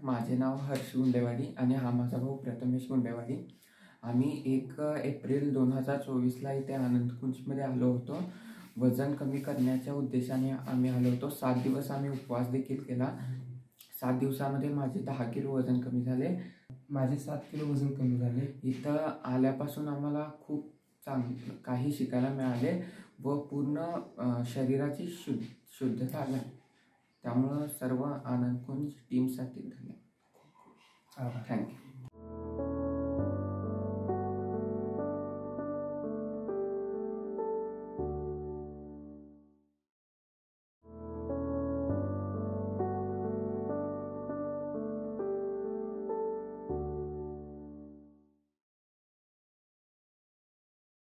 माझे नाव हर्ष गुंडेवाडी आणि हा माझा भाऊ प्रथमेश गुंडेवाडी। आम्ही 1 एप्रिल 2024ला इथे आनंदकुंजमध्ये आलो होतो। वजन कमी करण्याच्या उद्देशाने आम्ही आलो होतो। 7 दिवस आम्ही उपवास देखील केला। 7 दिवसामध्ये माझे 10 किलो वजन कमी झाले। माझे 7 किलो वजन कमी झाले। इथं आल्यापासून आम्हाला खूप काही शिकायला मिळाले व पूर्ण शरीराची शुद्धता आली। त्यामुळे सर्व आनंदकुंज टीमसाठी धन्यवाद। थँक्यू।